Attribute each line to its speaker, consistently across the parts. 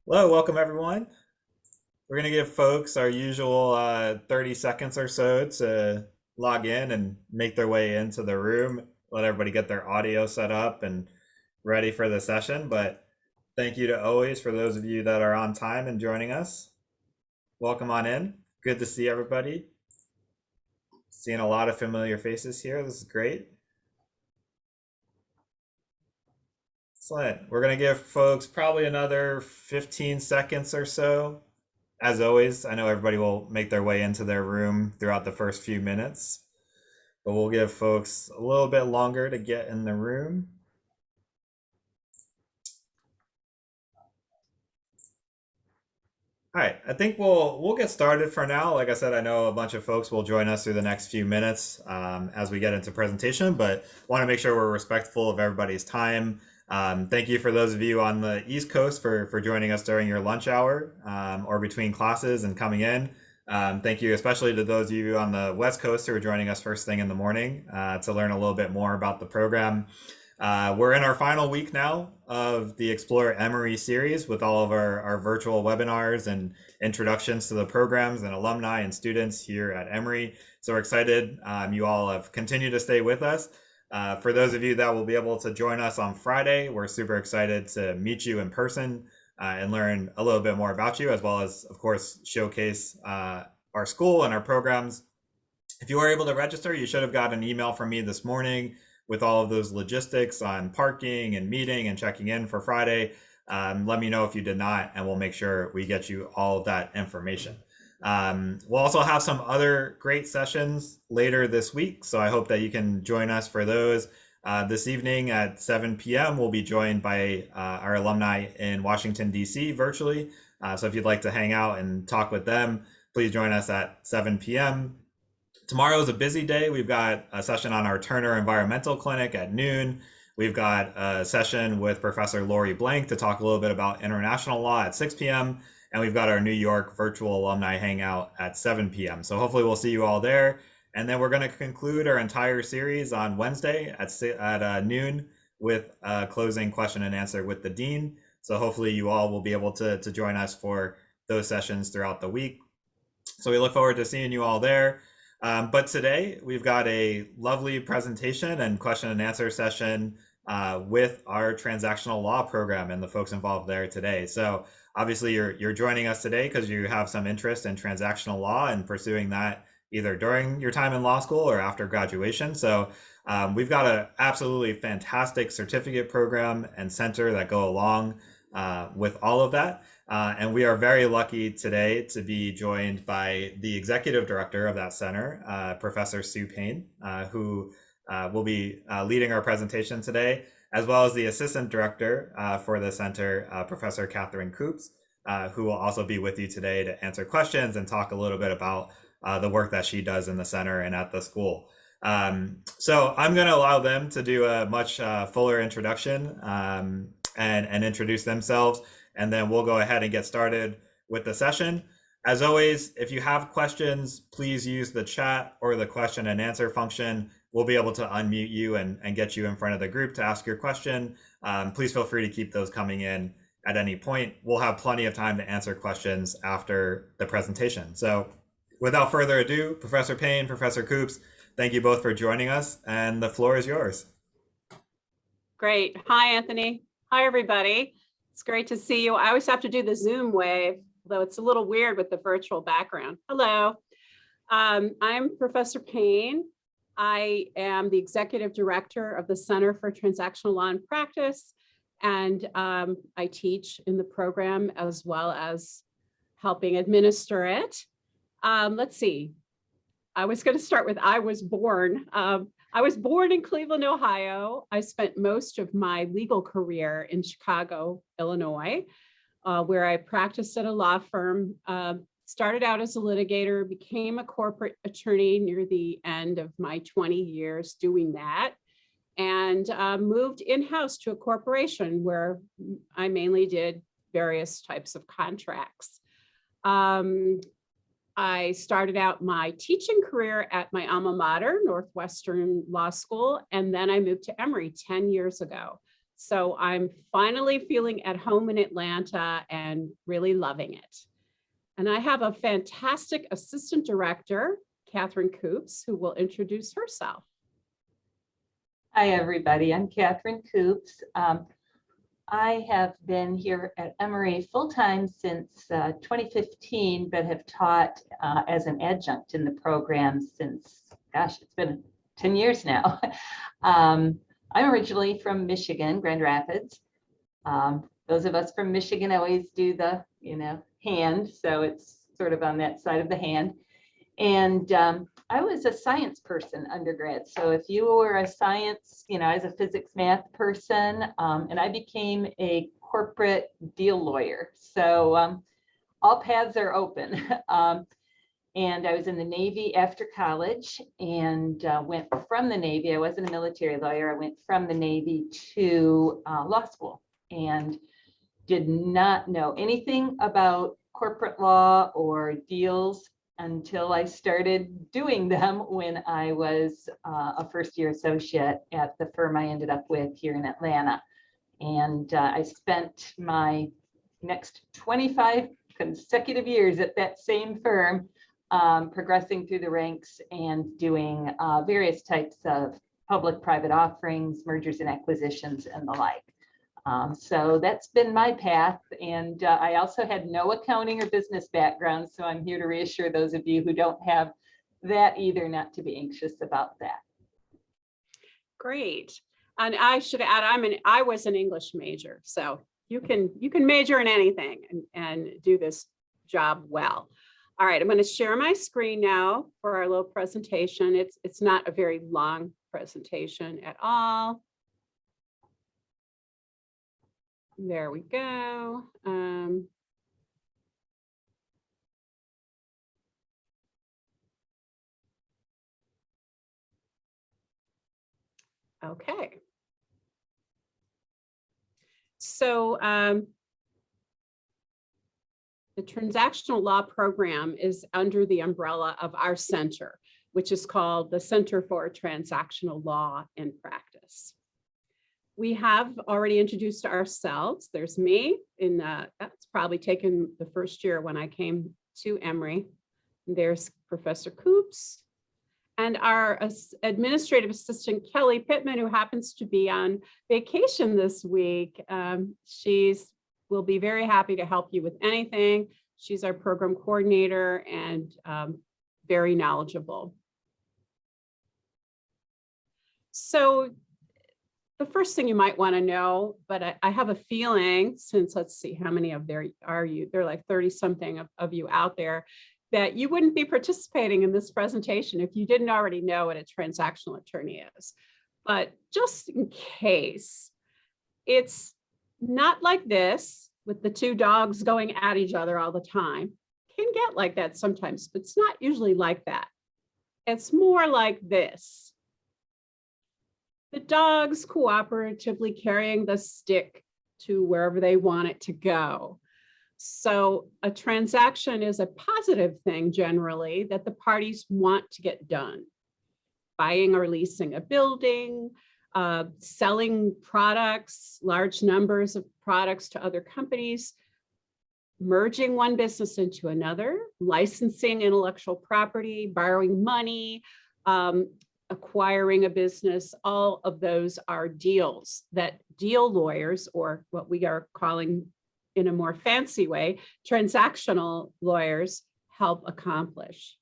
Speaker 1: Hello, welcome everyone. We're going to give folks our usual 30 seconds or so to log in and make their way into the room, let everybody get their audio set up and ready for the session. But thank you to always for those of you that are on time and joining us. Welcome on in. Good to see everybody. Seeing a lot of familiar faces here. This is great. Excellent. We're going to give folks probably another 15 seconds or so. As always, I know everybody will make their way into their room throughout the first few minutes, but we'll give folks a little bit longer to get in the room. All right, I think we'll get started for now. Like I said, I know a bunch of folks will join us through the next few minutes as we get into presentation, but want to make sure we're respectful of everybody's time. Thank you for those of you on the East Coast for joining us during your lunch hour or between classes and coming in. Thank you especially to those of you on the West Coast who are joining us first thing in the morning to learn a little bit more about the program. We're in our final week now of the Explore Emory series with all of our virtual webinars and introductions to the programs and alumni and students here at Emory. So we're excited. You all have continued to stay with us. For those of you that will be able to join us on Friday, we're super excited to meet you in person and learn a little bit more about you, as well as, of course, showcase our school and our programs. If you were able to register, you should have got an email from me this morning with all of those logistics on parking and meeting and checking in for Friday. Let me know if you did not, and we'll make sure we get you all of that information. We'll also have some other great sessions later this week, so I hope that you can join us for those. This evening at 7 p.m., we'll be joined by our alumni in Washington, D.C. virtually. So if you'd like to hang out and talk with them, please join us at 7 p.m. Tomorrow is a busy day. We've got a session on our Turner Environmental Clinic at noon. We've got a session with Professor Lori Blank to talk a little bit about international law at 6 p.m. And we've got our New York virtual alumni hangout at 7 p.m. So hopefully we'll see you all there. And then we're going to conclude our entire series on Wednesday at noon with a closing question and answer with the dean. So hopefully you all will be able to join us for those sessions throughout the week. So we look forward to seeing you all there. But today we've got a lovely presentation and question and answer session with our transactional law program and the folks involved there today. So obviously you're joining us today because you have some interest in transactional law and pursuing that either during your time in law school or after graduation. So we've got an absolutely fantastic certificate program and center that go along with all of that. And we are very lucky today to be joined by the executive director of that center, Professor Sue Payne, who will be leading our presentation today, as well as the assistant director for the center, Professor Catherine Coops, who will also be with you today to answer questions and talk a little bit about the work that she does in the center and at the school. So I'm going to allow them to do a much fuller introduction and introduce themselves, and then we'll go ahead and get started with the session. As always, if you have questions, please use the chat or the question and answer function. We'll be able to unmute you and get you in front of the group to ask your question. Please feel free to keep those coming in at any point. We'll have plenty of time to answer questions after the presentation. So without further ado, Professor Payne, Professor Coops, thank you both for joining us, and the floor is yours.
Speaker 2: Great. Hi, Anthony. Hi, everybody. It's great to see you. I always have to do the Zoom wave, though it's a little weird with the virtual background. Hello. I'm Professor Payne. I am the executive director of the Center for Transactional Law and Practice, and I teach in the program as well as helping administer it. Let's see. I was going to start with I was born. I was born in Cleveland, Ohio. I spent most of my legal career in Chicago, Illinois, where I practiced at a law firm, started out as a litigator, became a corporate attorney near the end of my 20 years doing that, and moved in-house to a corporation where I mainly did various types of contracts. I started out my teaching career at my alma mater, Northwestern Law School, and then I moved to Emory 10 years ago. So I'm finally feeling at home in Atlanta and really loving it. And I have a fantastic assistant director, Catherine Coops, who will introduce herself.
Speaker 3: Hi, everybody. I'm Catherine Coops. I have been here at Emory full-time since 2015, but have taught as an adjunct in the program since, gosh, it's been 10 years now. I'm originally from Michigan, Grand Rapids. Those of us from Michigan always do the, hand, so it's sort of on that side of the hand. And I was a science person undergrad. So if you were a science, I was a physics math person, and I became a corporate deal lawyer. So all paths are open. And I was in the Navy after college and went from the Navy. I wasn't a military lawyer. I went from the Navy to law school and did not know anything about corporate law or deals until I started doing them when I was a first-year associate at the firm I ended up with here in Atlanta. And I spent my next 25 consecutive years at that same firm, progressing through the ranks and doing various types of public-private offerings, mergers and acquisitions, and the like. So that's been my path. And I also had no accounting or business background. So I'm here to reassure those of you who don't have that either, not to be anxious about that.
Speaker 2: Great. And I should add, I was an English major. So you can major in anything and do this job well. All right, I'm going to share my screen now for our little presentation. It's not a very long presentation at all. There we go. Okay. So the transactional law program is under the umbrella of our center, which is called the Center for Transactional Law and Practice. We have already introduced ourselves. There's me, that's probably taken the first year when I came to Emory. There's Professor Coops and our administrative assistant, Kelly Pittman, who happens to be on vacation this week. She's will be very happy to help you with anything. She's our program coordinator and very knowledgeable. So the first thing you might want to know, but I have a feeling, since let's see, how many of there are you? There are like 30 something of you out there, that you wouldn't be participating in this presentation if you didn't already know what a transactional attorney is. But just in case, it's not like this with the two dogs going at each other all the time. Can get like that sometimes, but it's not usually like that. It's more like this. The dogs cooperatively carrying the stick to wherever they want it to go. So a transaction is a positive thing generally that the parties want to get done. Buying or leasing a building, selling products, large numbers of products to other companies, merging one business into another, licensing intellectual property, borrowing money, acquiring a business. All of those are deals that deal lawyers, or what we are calling in a more fancy way, transactional lawyers, help accomplish.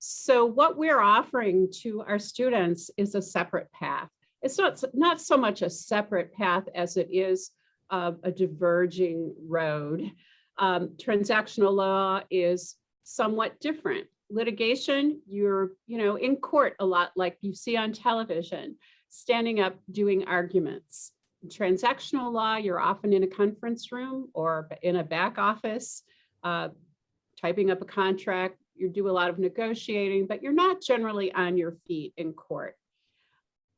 Speaker 2: So what we're offering to our students is a separate path. It's not so much a separate path as it is a diverging road. Transactional law is somewhat different. Litigation, you're in court a lot, like you see on television, standing up doing arguments. Transactional law, you're often in a conference room or in a back office, typing up a contract. You do a lot of negotiating, but you're not generally on your feet in court.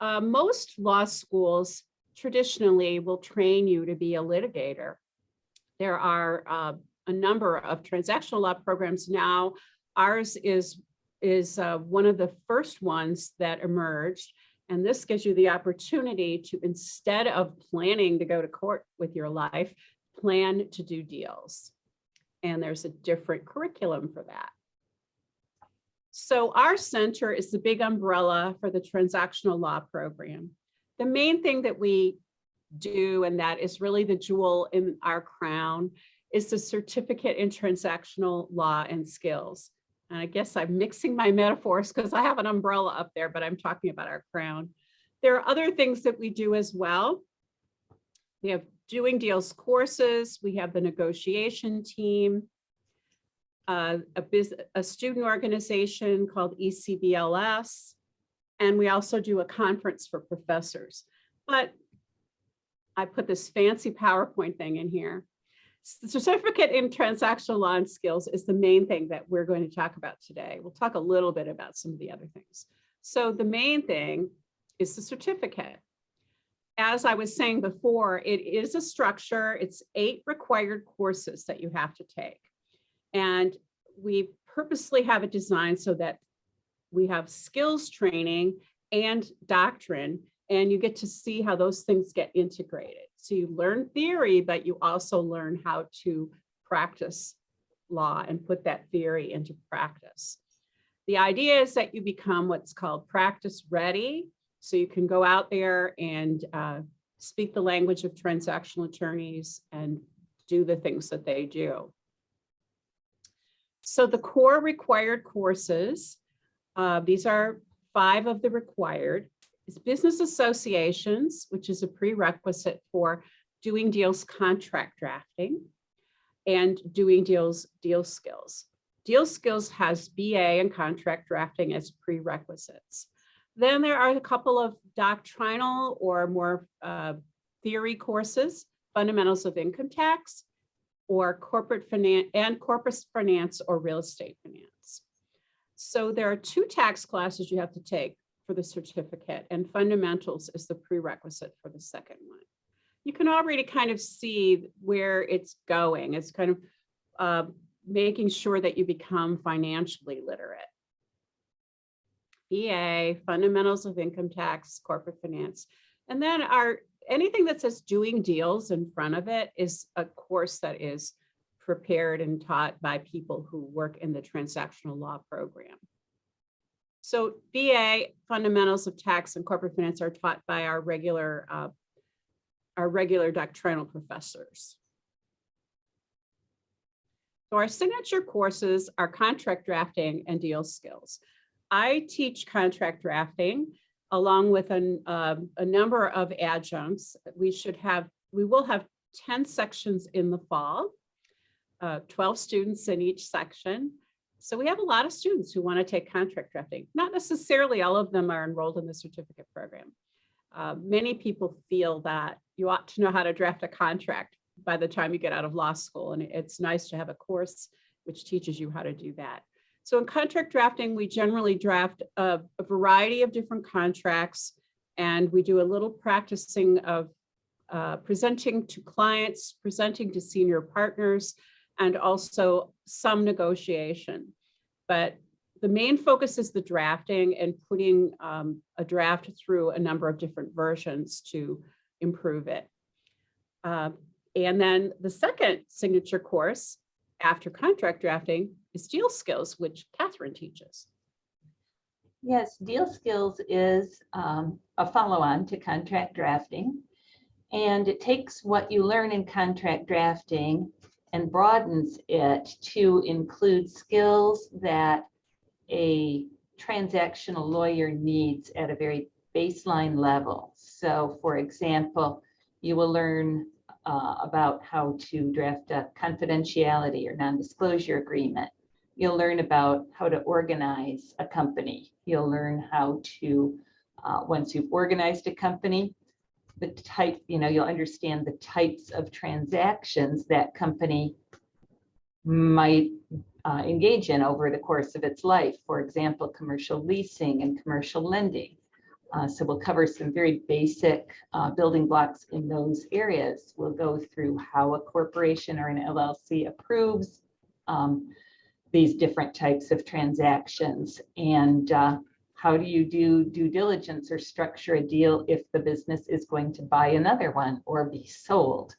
Speaker 2: Most law schools traditionally will train you to be a litigator. There are a number of transactional law programs now. Ours is one of the first ones that emerged, And this gives you the opportunity to, instead of planning to go to court with your life, plan to do deals. And there's a different curriculum for that. So our center is the big umbrella for the transactional law program. The main thing that we do, and that is really the jewel in our crown, is the certificate in transactional law and skills. And I guess I'm mixing my metaphors because I have an umbrella up there, but I'm talking about our crown. There are other things that we do as well. We have doing deals courses. We have the negotiation team, a student organization called ECBLS, and we also do a conference for professors. But I put this fancy PowerPoint thing in here. The certificate in transactional law and skills is the main thing that we're going to talk about today. We'll talk a little bit about some of the other things. So the main thing is the certificate. As I was saying before, it is a structure. It's 8 required courses that you have to take. And we purposely have it designed so that we have skills training and doctrine, and you get to see how those things get integrated. So you learn theory, but you also learn how to practice law and put that theory into practice. The idea is that you become what's called practice ready. So you can go out there and speak the language of transactional attorneys and do the things that they do. So the core required courses, these are 5 of the required. It's business associations, which is a prerequisite for doing deals contract drafting and doing deals deal skills. Deal skills has BA and contract drafting as prerequisites. Then there are a couple of doctrinal or more theory courses, fundamentals of income tax, or corporate finance and corporate finance or real estate finance. So there are 2 tax classes you have to take for the certificate, and fundamentals is the prerequisite for the second one. You can already kind of see where it's going. It's kind of making sure that you become financially literate. BA, fundamentals of income tax, corporate finance. And then anything that says doing deals in front of it is a course that is prepared and taught by people who work in the transactional law program. So BA, fundamentals of tax and corporate finance, are taught by our regular doctrinal professors. So our signature courses are contract drafting and deal skills. I teach contract drafting along with a number of adjuncts. We will have 10 sections in the fall, 12 students in each section. So we have a lot of students who want to take contract drafting. Not necessarily all of them are enrolled in the certificate program. Many people feel that you ought to know how to draft a contract by the time you get out of law school. And it's nice to have a course which teaches you how to do that. So in contract drafting, we generally draft a variety of different contracts, and we do a little practicing of presenting to clients, presenting to senior partners, and also some negotiation. But the main focus is the drafting and putting a draft through a number of different versions to improve it. And then the second signature course after contract drafting is deal skills, which Catherine teaches.
Speaker 3: Yes, deal skills is a follow-on to contract drafting. And it takes what you learn in contract drafting and broadens it to include skills that a transactional lawyer needs at a very baseline level. So for example, you will learn about how to draft a confidentiality or non-disclosure agreement. You'll learn about how to organize a company. You'll learn how to, once you've organized a company, the type, you'll understand the types of transactions that company might engage in over the course of its life. For example, commercial leasing and commercial lending. So we'll cover some very basic building blocks in those areas. We'll go through how a corporation or an LLC approves these different types of transactions. And How do you do due diligence or structure a deal if the business is going to buy another one or be sold?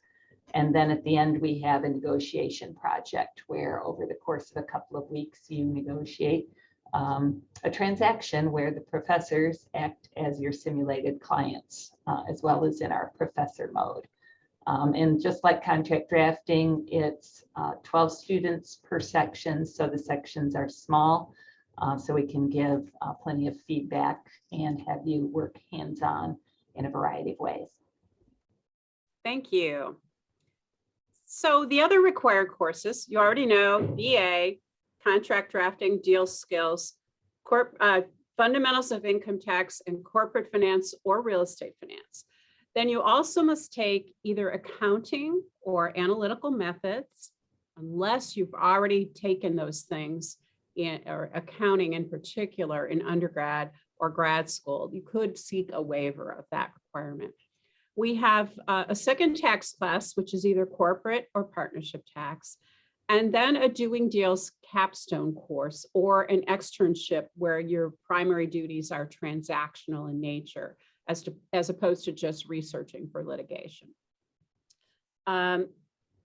Speaker 3: And then at the end, we have a negotiation project where over the course of a couple of weeks, you negotiate a transaction where the professors act as your simulated clients, as well as in our professor mode. And just like contract drafting, it's 12 students per section, so the sections are small, so we can give plenty of feedback and have you work hands-on in a variety of ways.
Speaker 2: Thank you. So the other required courses, you already know, BA, contract drafting, deal skills, fundamentals of income tax and corporate finance or real estate finance. Then you also must take either accounting or analytical methods, unless you've already taken those things or accounting in particular in undergrad or grad school. You could seek a waiver of that requirement. We have a second tax class, which is either corporate or partnership tax, and then a doing deals capstone course or an externship where your primary duties are transactional in nature, as opposed to just researching for litigation. Oh,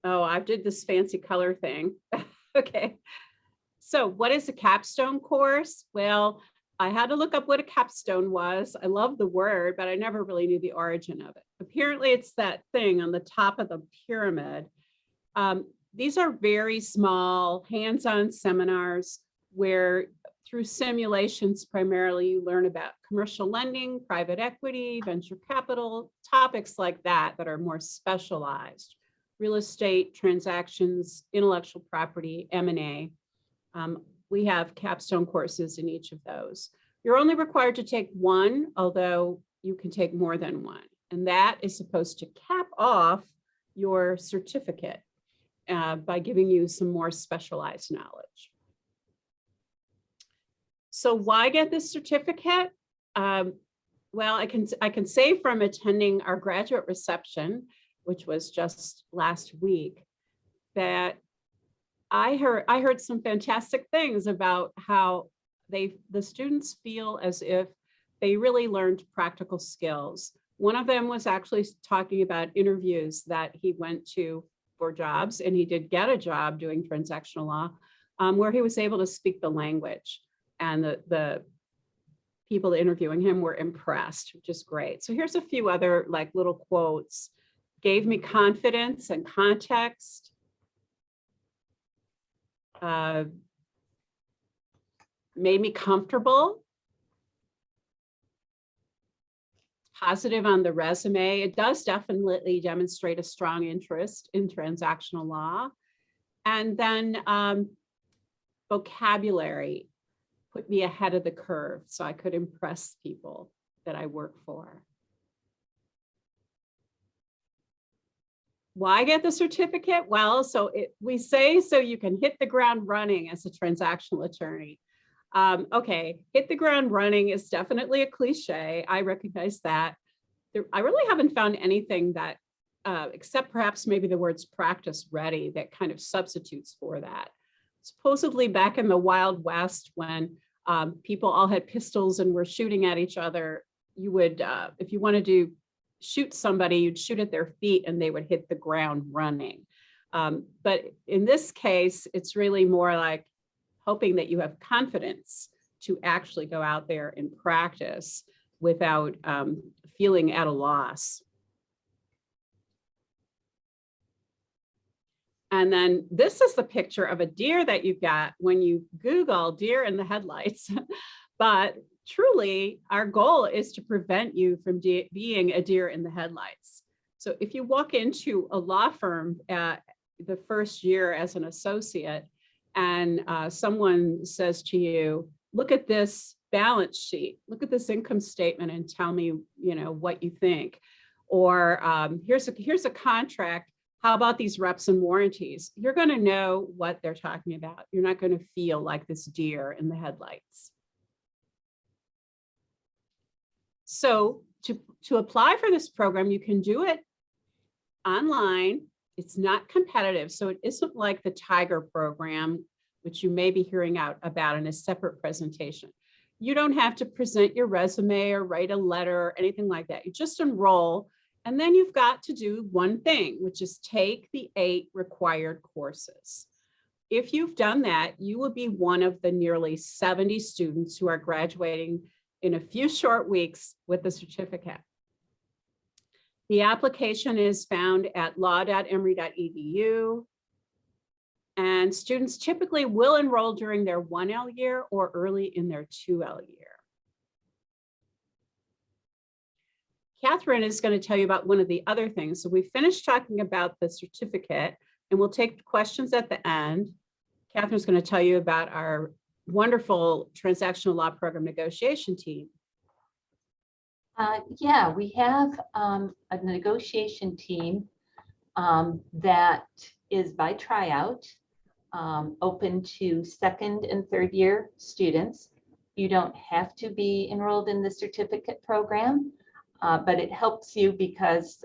Speaker 2: I did this fancy color thing. Okay. So what is a capstone course? Well, I had to look up what a capstone was. I love the word, but I never really knew the origin of it. Apparently, it's that thing on the top of the pyramid. These are very small hands-on seminars where through simulations, primarily you learn about commercial lending, private equity, venture capital, topics like that that are more specialized, real estate transactions, intellectual property, M&A. We have capstone courses in each of those. You're only required to take one, although you can take more than one. And that is supposed to cap off your certificate by giving you some more specialized knowledge. So why get this certificate? Well, I can say from attending our graduate reception, which was just last week, that I heard some fantastic things about how the students feel as if they really learned practical skills. One of them was actually talking about interviews that he went to for jobs, and he did get a job doing transactional law, where he was able to speak the language, and the people interviewing him were impressed, which is great. So here's a few other like little quotes. Gave me confidence and context. Made me comfortable. Positive on the resume. It does definitely demonstrate a strong interest in transactional law. And then vocabulary put me ahead of the curve so I could impress people that I work for. Why get the certificate? Well, we say so you can hit the ground running as a transactional attorney. Okay, hit the ground running is definitely a cliche. I recognize that. I really haven't found anything that, except perhaps maybe the words practice ready, that kind of substitutes for that. Supposedly back in the Wild West, when people all had pistols and were shooting at each other, you would, if you wanted to shoot somebody, you'd shoot at their feet and they would hit the ground running. But in this case, it's really more like hoping that you have confidence to actually go out there and practice without feeling at a loss. And then this is the picture of a deer that you got when you Google deer in the headlights. But truly, our goal is to prevent you from being a deer in the headlights. So if you walk into a law firm at the first year as an associate, and someone says to you, look at this balance sheet, look at this income statement and tell me, what you think. Or here's a contract. How about these reps and warranties? You're going to know what they're talking about. You're not going to feel like this deer in the headlights. So to apply for this program, you can do it online. It's not competitive, so it isn't like the Tiger program, which you may be hearing about in a separate presentation. You don't have to present your resume or write a letter or anything like that. You just enroll, and then you've got to do one thing, which is take the 8 required courses. If you've done that, you will be one of the nearly 70 students who are graduating in a few short weeks with the certificate. The application is found at law.emory.edu. And students typically will enroll during their 1L year or early in their 2L year. Catherine is going to tell you about one of the other things. So we finished talking about the certificate, and we'll take questions at the end. Catherine's going to tell you about our wonderful transactional law program negotiation team.
Speaker 3: Yeah, we have a negotiation team that is by tryout, open to second and third year students. You don't have to be enrolled in the certificate program, but it helps you because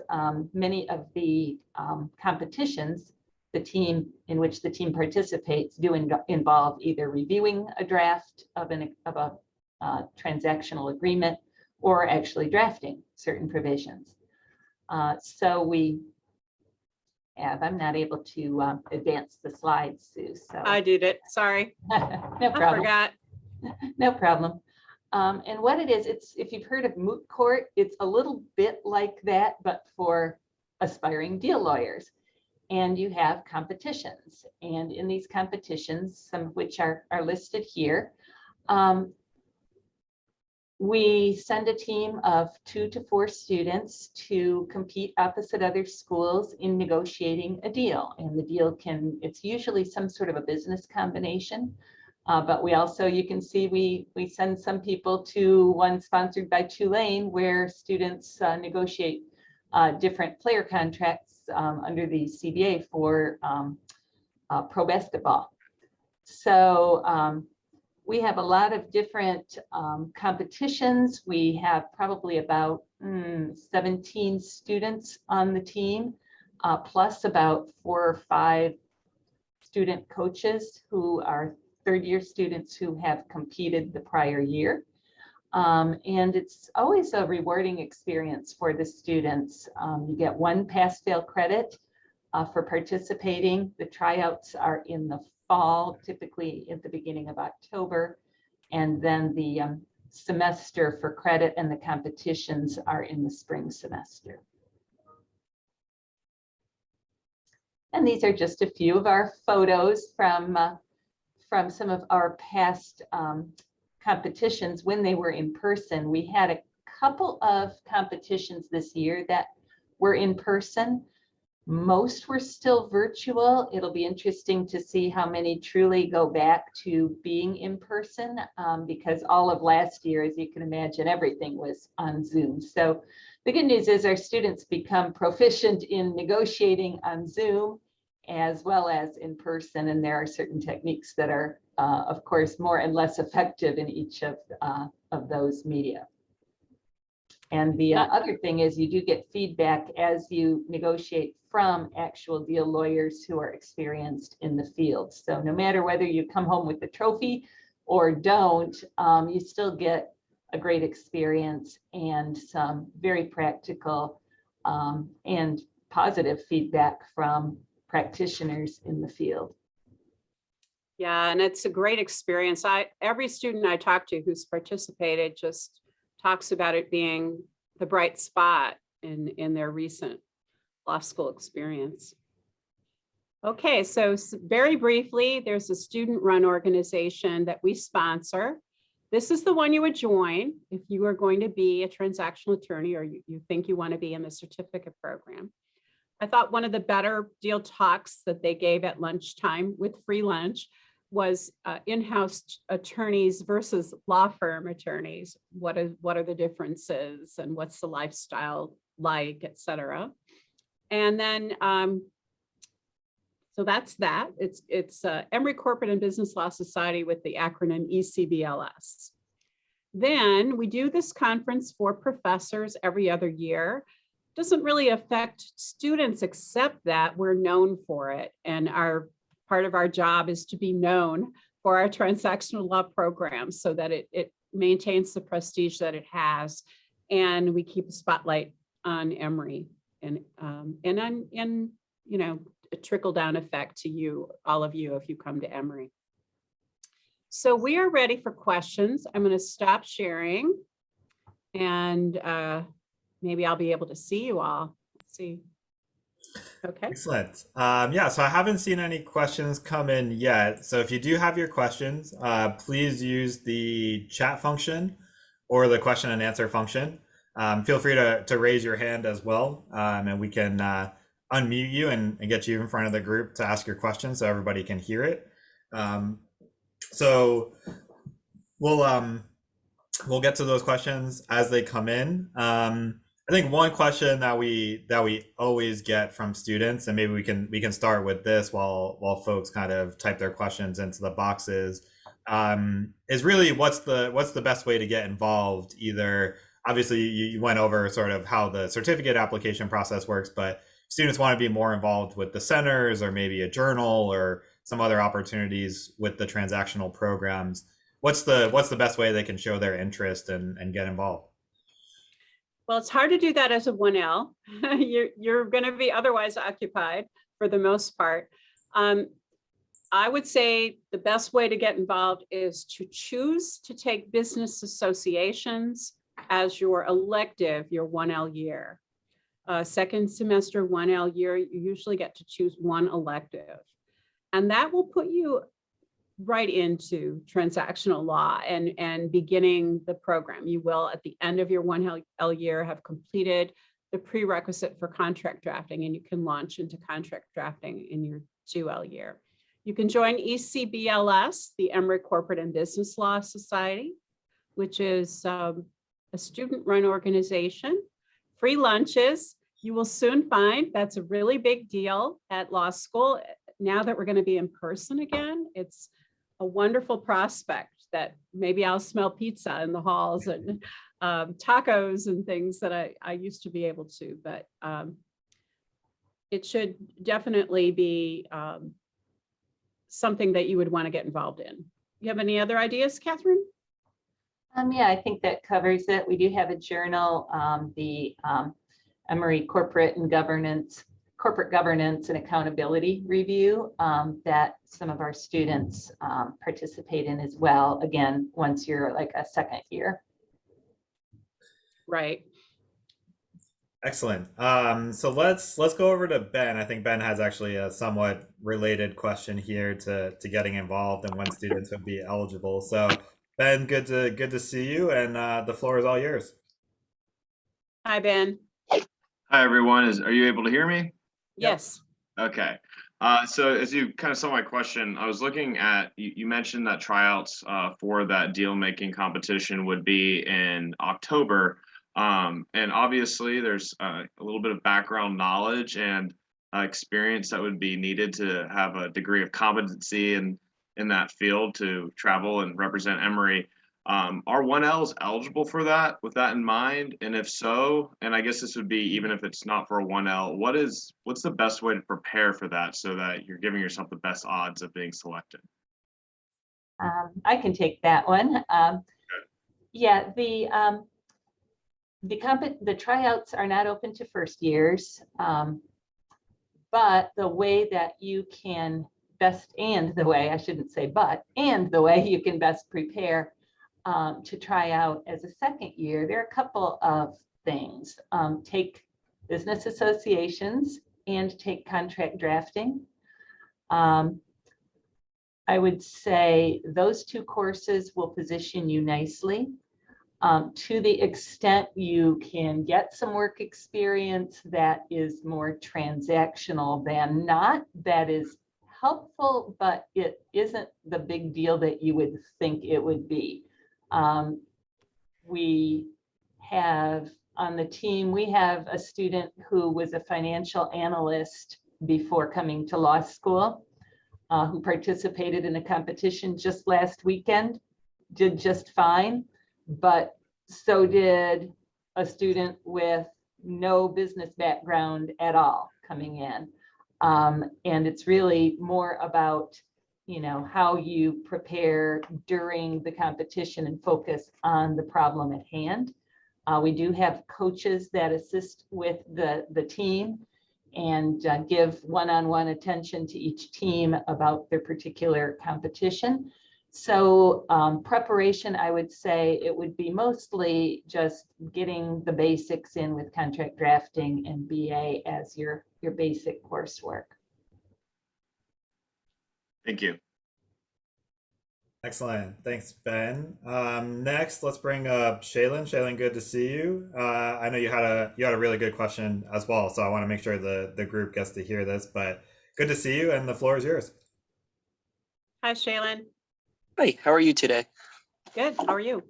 Speaker 3: many of the competitions, the team in which the team participates do involve either reviewing a draft of a transactional agreement or actually drafting certain provisions. So we have, I'm not able to advance the slides, Sue. So
Speaker 2: I did it. Sorry.
Speaker 3: No problem.
Speaker 2: I forgot.
Speaker 3: No problem. And what it is, it's, if you've heard of moot court, it's a little bit like that, but for aspiring deal lawyers. And you have competitions. And in these competitions, some of which are listed here, we send a team of 2 to 4 students to compete opposite other schools in negotiating a deal. And the deal it's usually some sort of a business combination. But we also, you can see, we send some people to one sponsored by Tulane where students negotiate different player contracts under the CBA for pro basketball. So we have a lot of different competitions. We have probably about 17 students on the team, plus about 4 or 5 student coaches who are third-year students who have competed the prior year. And it's always a rewarding experience for the students. You get 1 pass-fail credit for participating. The tryouts are in the fall, typically at the beginning of October, and then the semester for credit and the competitions are in the spring semester. And these are just a few of our photos from some of our past competitions when they were in person. We had a couple of competitions this year that were in person. Most were still virtual. It'll be interesting to see how many truly go back to being in person because all of last year, as you can imagine, everything was on Zoom. So the good news is our students become proficient in negotiating on Zoom as well as in person. And there are certain techniques that are, of course, more and less effective in each of those media. And the other thing is you do get feedback as you negotiate from actual deal lawyers who are experienced in the field. So no matter whether you come home with the trophy or don't, you still get a great experience and some very practical and positive feedback from practitioners in the field.
Speaker 2: Yeah, and it's a great experience. Every student I talk to who's participated just talks about it being the bright spot in their recent law school experience. Okay, so very briefly, there's a student-run organization that we sponsor. This is the one you would join if you are going to be a transactional attorney or you think you want to be in the certificate program. I thought one of the better deal talks that they gave at lunchtime with free lunch was in-house attorneys versus law firm attorneys. What are the differences and what's the lifestyle like, et cetera. And then, so that's that. It's Emory Corporate and Business Law Society with the acronym ECBLS. Then we do this conference for professors every other year. Doesn't really affect students except that we're known for it. And part of our job is to be known for our transactional law program so that it maintains the prestige that it has, and we keep a spotlight on Emory, and you know, a trickle down effect to you, all of you, if you come to Emory. So we are ready for questions. I'm going to stop sharing, and maybe I'll be able to see you all. Let's see. Okay.
Speaker 1: Excellent. Yeah, so I haven't seen any questions come in yet. So if you do have your questions, please use the chat function or the question and answer function. Feel free to raise your hand as well, and we can unmute you and get you in front of the group to ask your question so everybody can hear it. So we'll get to those questions as they come in. I think one question that we always get from students, and maybe we can start with this while folks kind of type their questions into the boxes, is really what's the best way to get involved. Either obviously you went over sort of how the certificate application process works, but students want to be more involved with the centers or maybe a journal or some other opportunities with the transactional programs. What's the best way they can show their interest and get involved?
Speaker 2: Well, it's hard to do that as a 1L. You're going to be otherwise occupied for the most part. I would say the best way to get involved is to choose to take business associations as your elective, your 1L year. Second semester 1L year, you usually get to choose one elective. And that will put you right into transactional law and beginning the program. You will, at the end of your 1L year, have completed the prerequisite for contract drafting, and you can launch into contract drafting in your 2L year. You can join ECBLS, the Emory Corporate and Business Law Society, which is a student-run organization. Free lunches. You will soon find that's a really big deal at law school. Now that we're going to be in person again, it's a wonderful prospect that maybe I'll smell pizza in the halls and tacos and things that I used to be able to, but it should definitely be something that you would want to get involved in. You have any other ideas, Catherine?
Speaker 3: Yeah, I think that covers it. We do have a journal, the Emory Corporate Governance and Accountability Review that some of our students participate in as well. Again, once you're like a second year.
Speaker 2: Right.
Speaker 1: Excellent. So let's go over to Ben. I think Ben has actually a somewhat related question here to getting involved and when students would be eligible. So Ben, good to see you, and the floor is all yours.
Speaker 2: Hi, Ben.
Speaker 4: Hi, everyone. Are you able to hear me?
Speaker 2: Yes.
Speaker 4: Okay. So as you kind of saw my question, I was looking at, you mentioned that tryouts for that deal making competition would be in October. And obviously there's a little bit of background knowledge and experience that would be needed to have a degree of competency in that field to travel and represent Emory. Are 1Ls eligible for that with that in mind? And if so, and I guess this would be even if it's not for a 1L, what's the best way to prepare for that so that you're giving yourself the best odds of being selected?
Speaker 3: I can take that one. Yeah, the tryouts are not open to first years, but the way that you can best, and the way, I shouldn't say but, and the way you can best prepare to try out as a second year, there are a couple of things. Take business associations and take contract drafting. I would say those two courses will position you nicely. To the extent you can get some work experience that is more transactional than not, that is helpful, but it isn't the big deal that you would think it would be. We have on the team, we have a student who was a financial analyst before coming to law school, who participated in a competition just last weekend, did just fine, but so did a student with no business background at all coming in. And it's really more about, how you prepare during the competition and focus on the problem at hand. We do have coaches that assist with the team and give one-on-one attention to each team about their particular competition. So preparation, I would say it would be mostly just getting the basics in with contract drafting and BA as your basic coursework.
Speaker 4: Thank you.
Speaker 1: Excellent. Thanks, Ben. Next, let's bring up Shaylynn. Shaylynn, good to see you. I know you had a really good question as well, so I want to make sure the group gets to hear this, but good to see you, and the floor is yours.
Speaker 2: Hi, Shaylynn.
Speaker 5: Hi, how are you today?
Speaker 2: Good. How are you?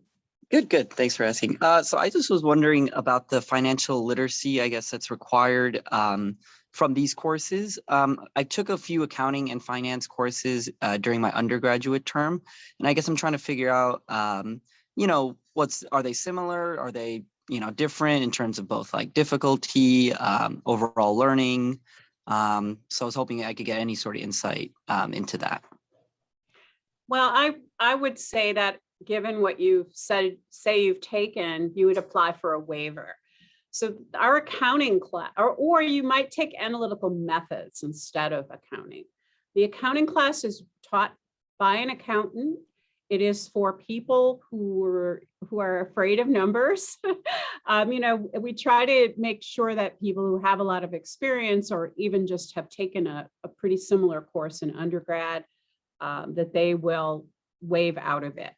Speaker 5: Good, good. Thanks for asking. So I just was wondering about the financial literacy, I guess, that's required from these courses. I took a few accounting and finance courses during my undergraduate term, and I guess I'm trying to figure out, are they similar? Are they, different in terms of both like difficulty, overall learning? So I was hoping I could get any sort of insight into that.
Speaker 2: Well, I would say that given what you've say you've taken, you would apply for a waiver. So our accounting class, or you might take analytical methods instead of accounting. The accounting class is taught by an accountant. It is for people who are afraid of numbers. We try to make sure that people who have a lot of experience or even just have taken a pretty similar course in undergrad, that they will waive out of it.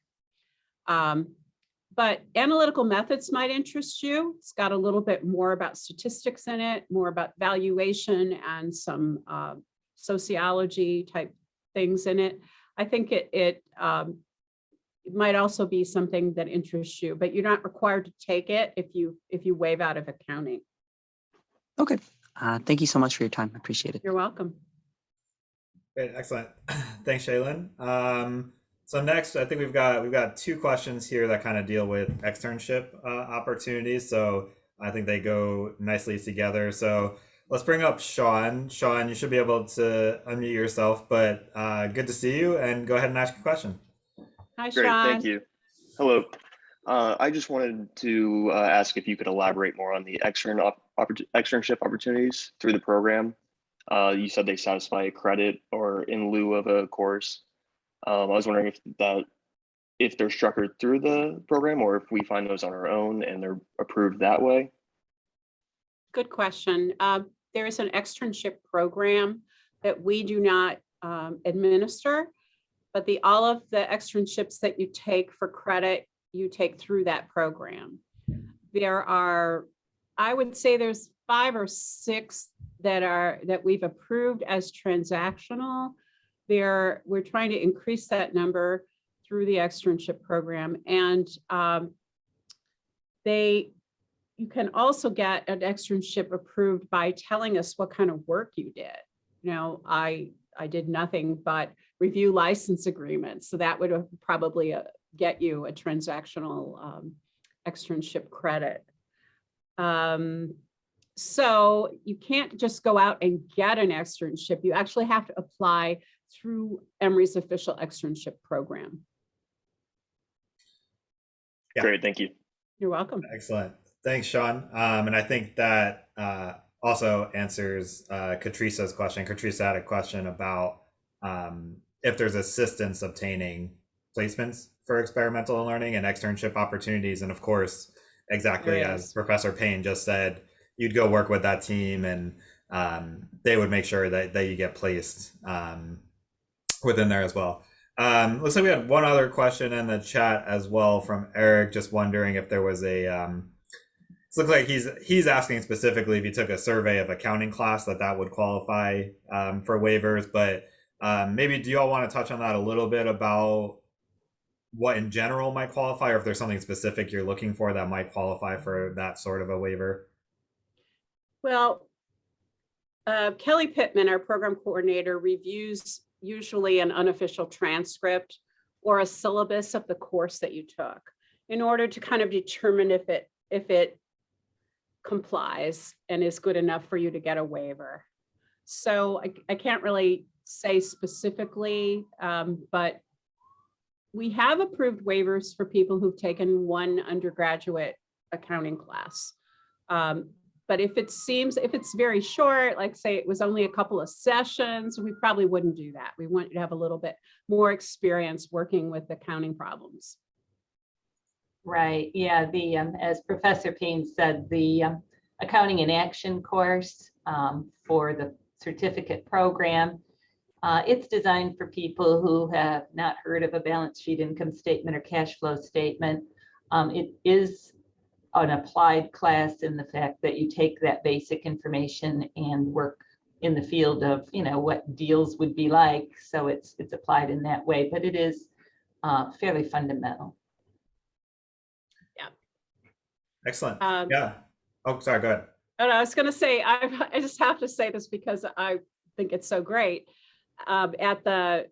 Speaker 2: But analytical methods might interest you. It's got a little bit more about statistics in it, more about valuation and some sociology type things in it. I think it might also be something that interests you, but you're not required to take it if you waive out of accounting.
Speaker 5: Okay. Thank you so much for your time. I appreciate it.
Speaker 2: You're welcome.
Speaker 1: Great, excellent. Thanks, Shaylynn. So next, I think we've got two questions here that kind of deal with externship opportunities. So I think they go nicely together. So let's bring up Shawn. Shawn, you should be able to unmute yourself, but good to see you, and go ahead and ask your question.
Speaker 2: Hi,
Speaker 6: Great,
Speaker 2: Shawn.
Speaker 6: thank you. Hello. I just wanted to ask if you could elaborate more on the externship opportunities through the program. You said they satisfy a credit or in lieu of a course. I was wondering if they're structured through the program or if we find those on our own and they're approved that way.
Speaker 2: Good question. There is an externship program that we do not administer, but all of the externships that you take for credit, you take through that program. There are, I would say there's 5 or 6 that we've approved as transactional. We're trying to increase that number through the externship program, and you can also get an externship approved by telling us what kind of work you did. I did nothing but review license agreements, so that would probably get you a transactional externship credit. So you can't just go out and get an externship. You actually have to apply through Emory's official externship program.
Speaker 1: Yeah.
Speaker 6: Great, thank you.
Speaker 2: You're welcome.
Speaker 1: Excellent. Thanks, Shawn. And I think that also answers Katrisa's question. Katrisa had a question about if there's assistance obtaining placements for experimental learning and externship opportunities. And of course, exactly as Professor Payne just said, you'd go work with that team, and they would make sure that you get placed within there as well. Looks like we had one other question in the chat as well from Eric, just wondering if there was a it looks like he's asking specifically if you took a survey of accounting class that would qualify for waivers, but maybe do you all want to touch on that a little bit about what in general might qualify, or if there's something specific you're looking for that might qualify for that sort of a waiver?
Speaker 2: Well, Kelly Pittman, our program coordinator, reviews usually an unofficial transcript or a syllabus of the course that you took in order to kind of determine if it complies and is good enough for you to get a waiver. So I can't really say specifically, but we have approved waivers for people who've taken one undergraduate accounting class. But if it's very short, like say it was only a couple of sessions, we probably wouldn't do that. We want you to have a little bit more experience working with accounting problems.
Speaker 3: Right, yeah, as Professor Payne said, the Accounting in Action course for the certificate program, it's designed for people who have not heard of a balance sheet, income statement, or cash flow statement. It is an applied class in the fact that you take that basic information and work in the field of, what deals would be like. So it's applied in that way, but it is fairly fundamental.
Speaker 1: Excellent. Yeah. Oh, sorry, go ahead.
Speaker 2: And I was going to say, I just have to say this because I think it's so great. At the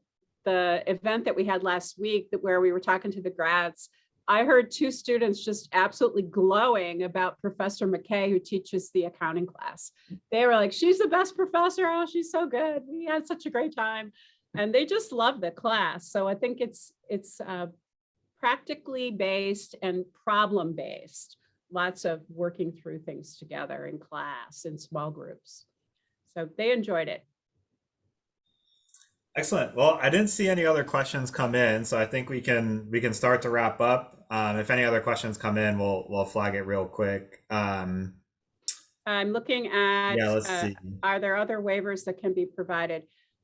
Speaker 2: event that we had last week, where we were talking to the grads, I heard two students just absolutely glowing about Professor McKay, who teaches the accounting class. They were like, she's the best professor. Oh, she's so good. We had such a great time. And they just love the class. So I think it's practically based and problem based. Lots of working through things together in class, in small groups. So they enjoyed it.
Speaker 1: Excellent. Well, I didn't see any other questions come in, so I think we can start to wrap up. If any other questions come in, we'll flag it real quick.
Speaker 2: I'm looking at,
Speaker 1: yeah, let's see.
Speaker 2: Are there other waivers that can be provided?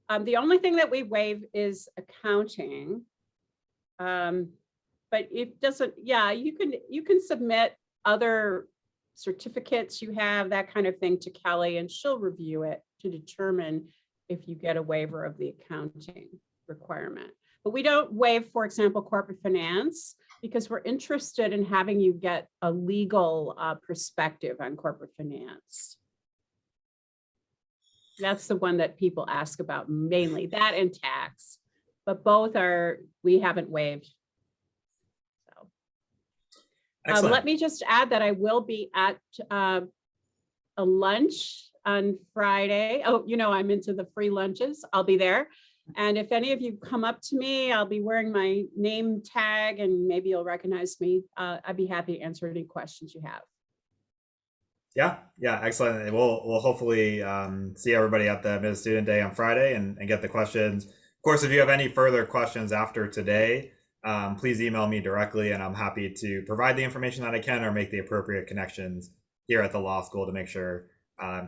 Speaker 2: The only thing that we waive is accounting. But it doesn't, yeah, you can submit other certificates you have, that kind of thing, to Kelly, and she'll review it to determine if you get a waiver of the accounting requirement. But we don't waive, for example, corporate finance, because we're interested in having you get a legal perspective on corporate finance. That's the one that people ask about mainly, that and tax, but both we haven't waived. So let me just add that I will be at a lunch on Friday. Oh, I'm into the free lunches. I'll be there. And if any of you come up to me, I'll be wearing my name tag and maybe you'll recognize me. I'd be happy to answer any questions you have.
Speaker 1: Yeah, excellent. We'll hopefully see everybody at the Mid Student Day on Friday and get the questions. Of course, if you have any further questions after today, please email me directly and I'm happy to provide the information that I can or make the appropriate connections here at the law school to make sure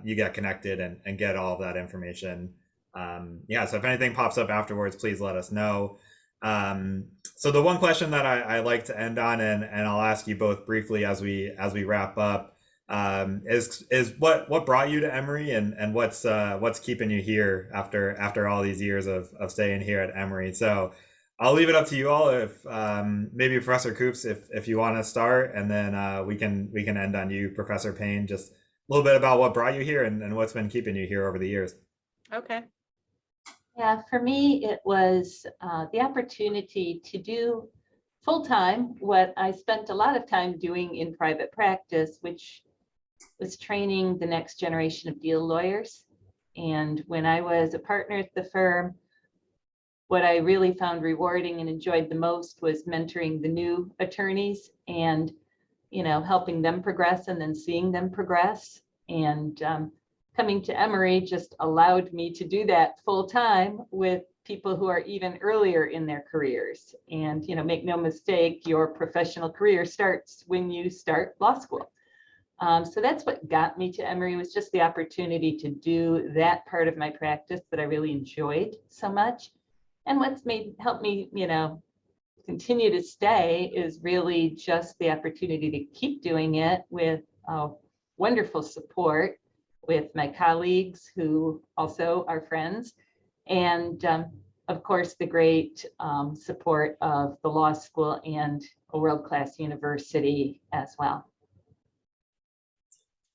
Speaker 1: you get connected and get all of that information. So if anything pops up afterwards, please let us know. So the one question that I like to end on, and I'll ask you both briefly as we wrap up, is what brought you to Emory and what's keeping you here after all these years of staying here at Emory. So I'll leave it up to you all. If maybe Professor Coops, if you want to start, and then we can end on you, Professor Payne, just a little bit about what brought you here and what's been keeping you here over the years.
Speaker 2: Okay.
Speaker 3: Yeah, for me, it was the opportunity to do full-time what I spent a lot of time doing in private practice, which was training the next generation of deal lawyers. And when I was a partner at the firm, what I really found rewarding and enjoyed the most was mentoring the new attorneys and, helping them progress and then seeing them progress. And coming to Emory just allowed me to do that full time with people who are even earlier in their careers. And, make no mistake, your professional career starts when you start law school. So that's what got me to Emory, was just the opportunity to do that part of my practice that I really enjoyed so much. And what's helped me, continue to stay is really just the opportunity to keep doing it with wonderful support with my colleagues who also are friends. And of course, the great support of the law school and a world-class university as well.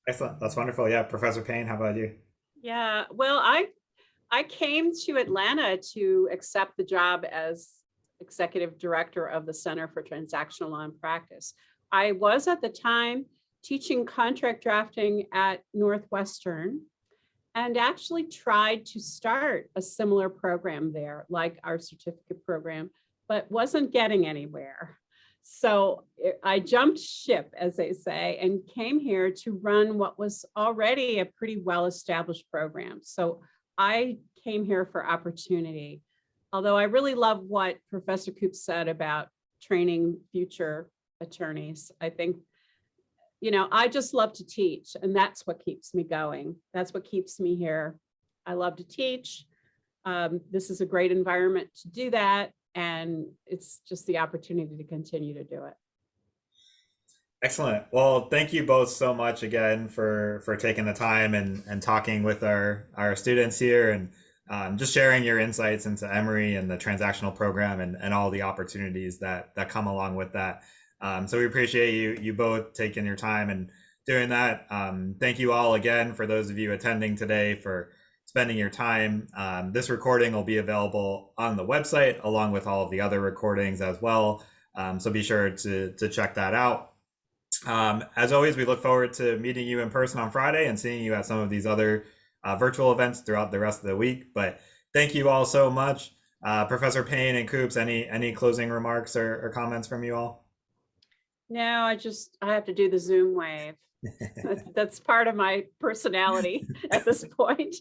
Speaker 1: Excellent. That's wonderful. Yeah. Professor Payne, how about you?
Speaker 2: Yeah, well, I came to Atlanta to accept the job as executive director of the Center for Transactional Law and Practice. I was at the time teaching contract drafting at Northwestern. and actually tried to start a similar program there, like our certificate program, but wasn't getting anywhere. So I jumped ship, as they say, and came here to run what was already a pretty well-established program. So I came here for opportunity. Although I really love what Professor Coop said about training future attorneys. I think, I just love to teach, and that's what keeps me going. That's what keeps me here. I love to teach. This is a great environment to do that. And it's just the opportunity to continue to do it.
Speaker 1: Excellent. Well, thank you both so much again for taking the time and talking with our students here, and just sharing your insights into Emory and the transactional program and all the opportunities that come along with that. So we appreciate you both taking your time and doing that. Thank you all again for those of you attending today for spending your time. This recording will be available on the website along with all of the other recordings as well. So be sure to check that out. As always, we look forward to meeting you in person on Friday and seeing you at some of these other virtual events throughout the rest of the week. But thank you all so much. Professor Payne and Coops, any closing remarks or comments from you all?
Speaker 2: No, I have to do the Zoom wave. That's part of my personality at this point.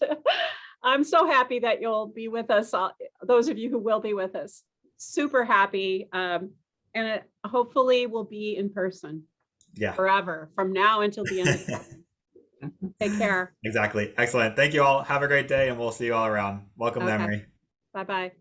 Speaker 2: I'm so happy that you'll be with us, those of you who will be with us. Super happy. And hopefully we'll be in person forever from now until the end of the year. Take care.
Speaker 1: Exactly. Excellent. Thank you all. Have a great day, and we'll see you all around. Welcome to Emory.
Speaker 2: Bye-bye.